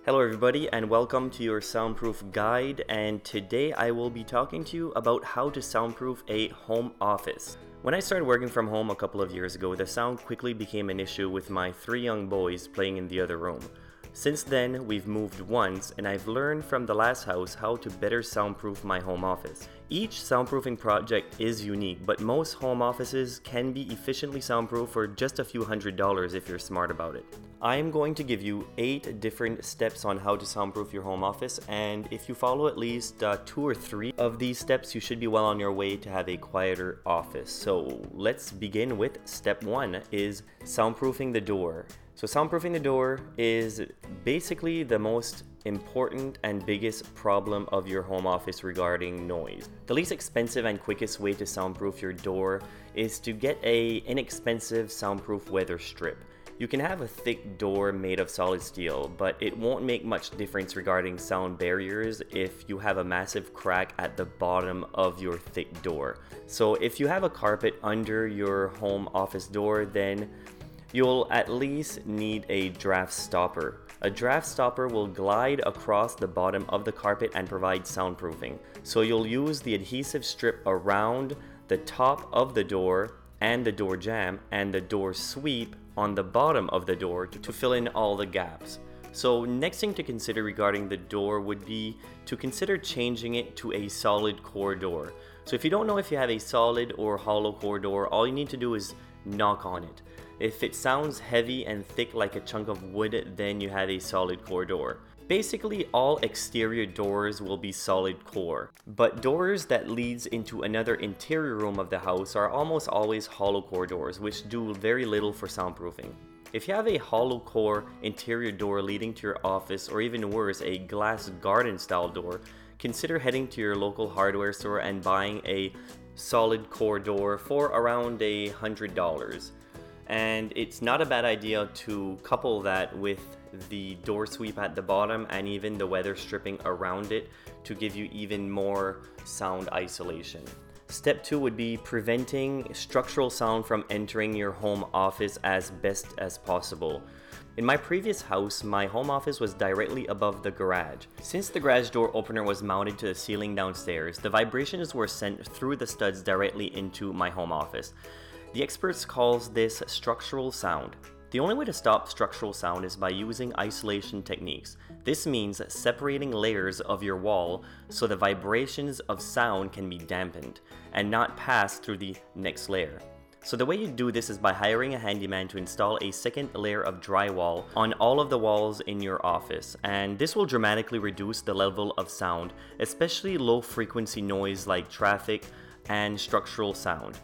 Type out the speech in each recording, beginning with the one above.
Hello everybody and welcome to your soundproof guide, and today I will be talking to you about how to soundproof a home office. When I started working from home a couple of years ago, the sound quickly became an issue with my 3 young boys playing in the other room. Since then, we've moved once, and I've learned from the last house how to better soundproof my home office. Each soundproofing project is unique, but most home offices can be efficiently soundproof for just a few $100s if you're smart about it. I am going to give you 8 different steps on how to soundproof your home office, and if you follow at least 2 or 3 of these steps, you should be well on your way to have a quieter office. So let's begin with step 1 is soundproofing the door. So soundproofing the door is basically the most important and biggest problem of your home office regarding noise. The least expensive and quickest way to soundproof your door is to get an inexpensive soundproof weather strip. You can have a thick door made of solid steel, but it won't make much difference regarding sound barriers if you have a massive crack at the bottom of your thick door. So if you have a carpet under your home office door, then you'll at least need a draft stopper. A draft stopper will glide across the bottom of the carpet and provide soundproofing. So you'll use the adhesive strip around the top of the door and the door jamb and the door sweep on the bottom of the door to fill in all the gaps. So next thing to consider regarding the door would be to consider changing it to a solid core door. So if you don't know if you have a solid or hollow core door, all you need to do is knock on it. If it sounds heavy and thick like a chunk of wood, then you have a solid core door. Basically, all exterior doors will be solid core, but doors that leads into another interior room of the house are almost always hollow core doors, which do very little for soundproofing. If you have a hollow core interior door leading to your office, or even worse, a glass garden style door, consider heading to your local hardware store and buying a solid core door for around $100. And it's not a bad idea to couple that with the door sweep at the bottom and even the weather stripping around it to give you even more sound isolation. Step 2 would be preventing structural sound from entering your home office as best as possible. In my previous house, my home office was directly above the garage. Since the garage door opener was mounted to the ceiling downstairs, the vibrations were sent through the studs directly into my home office. The experts call this structural sound. The only way to stop structural sound is by using isolation techniques. This means separating layers of your wall so the vibrations of sound can be dampened and not pass through the next layer. So the way you do this is by hiring a handyman to install a second layer of drywall on all of the walls in your office, and this will dramatically reduce the level of sound, especially low frequency noise like traffic and structural sound.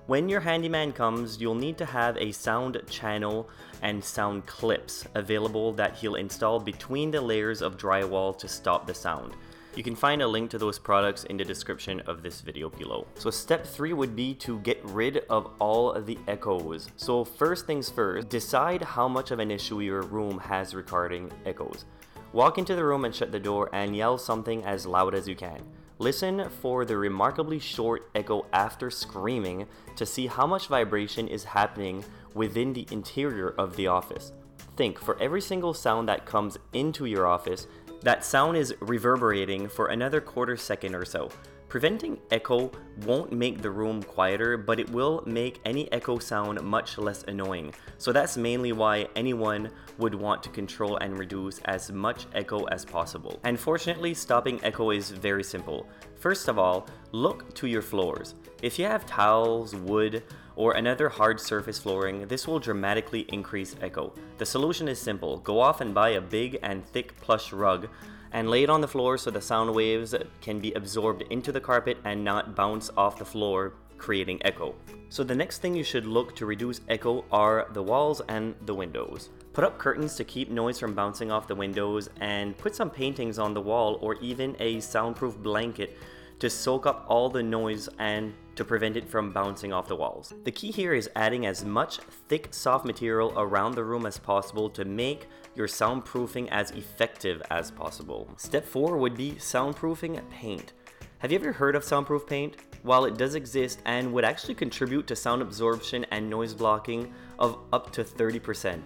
When your handyman comes, you'll need to have a sound channel and sound clips available that he'll install between the layers of drywall to stop the sound. You can find a link to those products in the description of this video below. So step 3 would be to get rid of all of the echoes. So first things first, decide how much of an issue your room has regarding echoes. Walk into the room and shut the door and yell something as loud as you can. Listen for the remarkably short echo after screaming to see how much vibration is happening within the interior of the office. Think, for every single sound that comes into your office, that sound is reverberating for another quarter second or so. Preventing echo won't make the room quieter, but it will make any echo sound much less annoying. So that's mainly why anyone would want to control and reduce as much echo as possible. And fortunately, stopping echo is very simple. First of all, look to your floors. If you have tiles, wood, or another hard surface flooring, this will dramatically increase echo. The solution is simple. Go off and buy a big and thick plush rug and lay it on the floor so the sound waves can be absorbed into the carpet and not bounce off the floor, creating echo. So the next thing you should look to reduce echo are the walls and the windows. Put up curtains to keep noise from bouncing off the windows, and put some paintings on the wall or even a soundproof blanket to soak up all the noise and to prevent it from bouncing off the walls. The key here is adding as much thick, soft material around the room as possible to make your soundproofing as effective as possible. Step 4 would be soundproofing paint. Have you ever heard of soundproof paint? While it does exist and would actually contribute to sound absorption and noise blocking of up to 30%.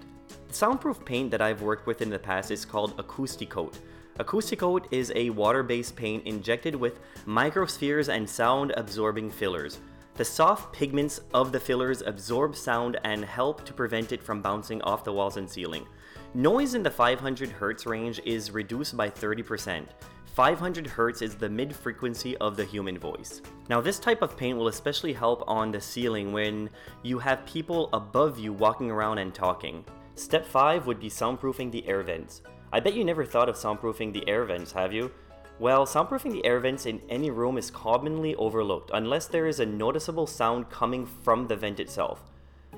The soundproof paint that I've worked with in the past is called acousti-coat. Acousti-coat is a water-based paint injected with microspheres and sound-absorbing fillers. The soft pigments of the fillers absorb sound and help to prevent it from bouncing off the walls and ceiling. Noise in the 500 Hz range is reduced by 30%. 500 Hz is the mid-frequency of the human voice. Now this type of paint will especially help on the ceiling when you have people above you walking around and talking. Step 5 would be soundproofing the air vents. I bet you never thought of soundproofing the air vents, have you? Well, soundproofing the air vents in any room is commonly overlooked unless there is a noticeable sound coming from the vent itself.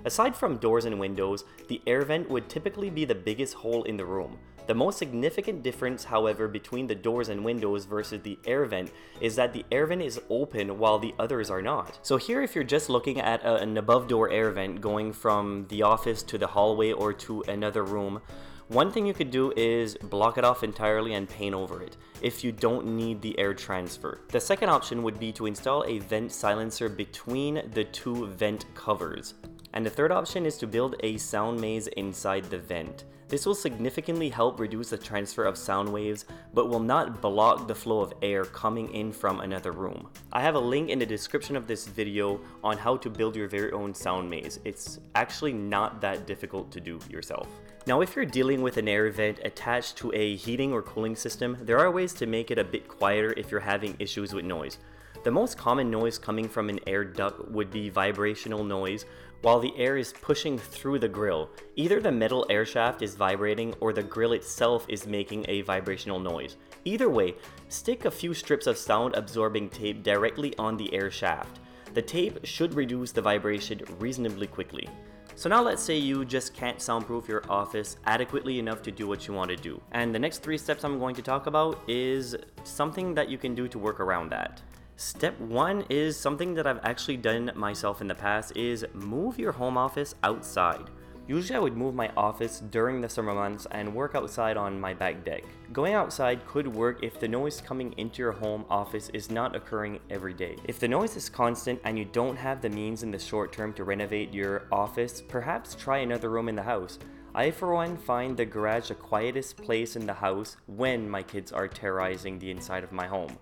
Aside from doors and windows, the air vent would typically be the biggest hole in the room. The most significant difference, however, between the doors and windows versus the air vent is that the air vent is open while the others are not. So here, if you're just looking at an above door air vent going from the office to the hallway or to another room, one thing you could do is block it off entirely and paint over it if you don't need the air transfer. The second option would be to install a vent silencer between the two vent covers. And the third option is to build a sound maze inside the vent. This will significantly help reduce the transfer of sound waves, but will not block the flow of air coming in from another room. I have a link in the description of this video on how to build your very own sound maze. It's actually not that difficult to do yourself. Now, if you're dealing with an air vent attached to a heating or cooling system, there are ways to make it a bit quieter if you're having issues with noise. The most common noise coming from an air duct would be vibrational noise while the air is pushing through the grill. Either the metal air shaft is vibrating or the grill itself is making a vibrational noise. Either way, stick a few strips of sound absorbing tape directly on the air shaft. The tape should reduce the vibration reasonably quickly. So now let's say you just can't soundproof your office adequately enough to do what you want to do. And the next 3 steps I'm going to talk about is something that you can do to work around that. Step 1 is something that I've actually done myself in the past, is move your home office outside. Usually I would move my office during the summer months and work outside on my back deck. Going outside could work if the noise coming into your home office is not occurring every day. If the noise is constant and you don't have the means in the short term to renovate your office, perhaps try another room in the house. I, for one, find the garage the quietest place in the house when my kids are terrorizing the inside of my home.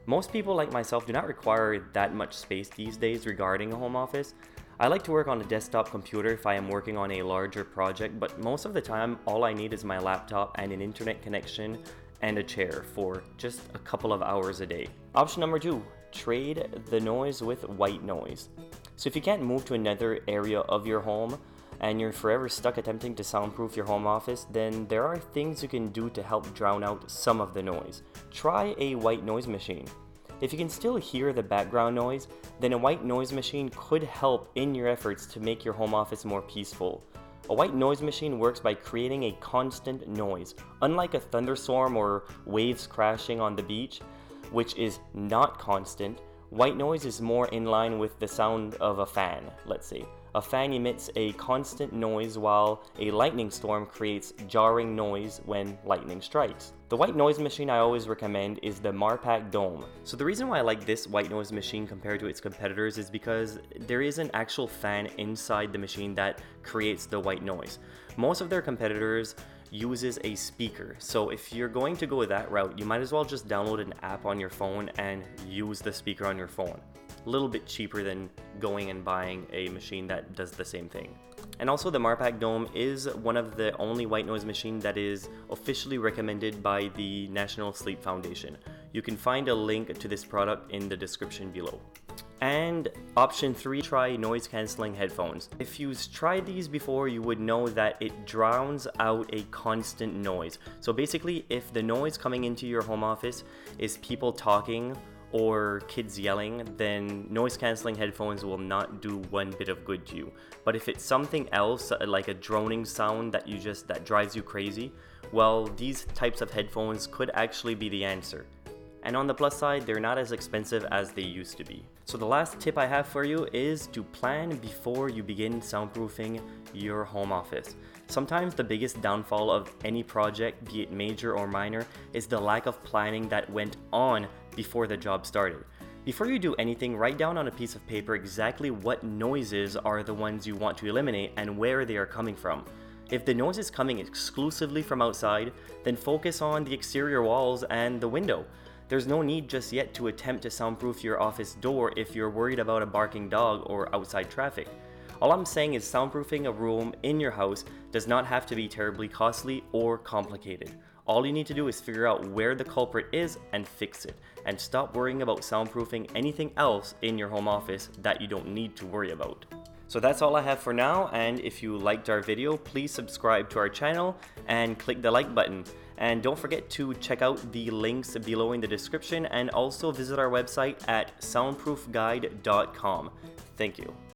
Most people like myself do not require that much space these days regarding a home office. I like to work on a desktop computer if I am working on a larger project, but most of the time all I need is my laptop and an internet connection and a chair for just a couple of hours a day. Option number 2, trade the noise with white noise. So if you can't move to another area of your home and you're forever stuck attempting to soundproof your home office, then there are things you can do to help drown out some of the noise. Try a white noise machine. If you can still hear the background noise, then a white noise machine could help in your efforts to make your home office more peaceful. A white noise machine works by creating a constant noise. Unlike a thunderstorm or waves crashing on the beach, which is not constant, white noise is more in line with the sound of a fan, let's say. A fan emits a constant noise while a lightning storm creates jarring noise when lightning strikes. The white noise machine I always recommend is the MarrPack Dome. So the reason why I like this white noise machine compared to its competitors is because there is an actual fan inside the machine that creates the white noise. Most of their competitors uses a speaker. So if you're going to go that route, you might as well just download an app on your phone and use the speaker on your phone. A little bit cheaper than going and buying a machine that does the same thing. And also the MarrPack Dome is one of the only white noise machine that is officially recommended by the National Sleep Foundation. You can find a link to this product in the description below. And option 3, try noise cancelling headphones. If you've tried these before, you would know that it drowns out a constant noise. So basically, if the noise coming into your home office is people talking or kids yelling, then noise cancelling headphones will not do one bit of good to you. But if it's something else, like a droning sound that drives you crazy, well, these types of headphones could actually be the answer. And on the plus side, they're not as expensive as they used to be. So the last tip I have for you is to plan before you begin soundproofing your home office. Sometimes the biggest downfall of any project, be it major or minor, is the lack of planning that went on before the job started. Before you do anything, write down on a piece of paper exactly what noises are the ones you want to eliminate and where they are coming from. If the noise is coming exclusively from outside, then focus on the exterior walls and the window. There's no need just yet to attempt to soundproof your office door if you're worried about a barking dog or outside traffic. All I'm saying is soundproofing a room in your house does not have to be terribly costly or complicated. All you need to do is figure out where the culprit is and fix it, and stop worrying about soundproofing anything else in your home office that you don't need to worry about. So that's all I have for now, and if you liked our video, please subscribe to our channel and click the like button. And don't forget to check out the links below in the description, and also visit our website at soundproofguide.com. Thank you.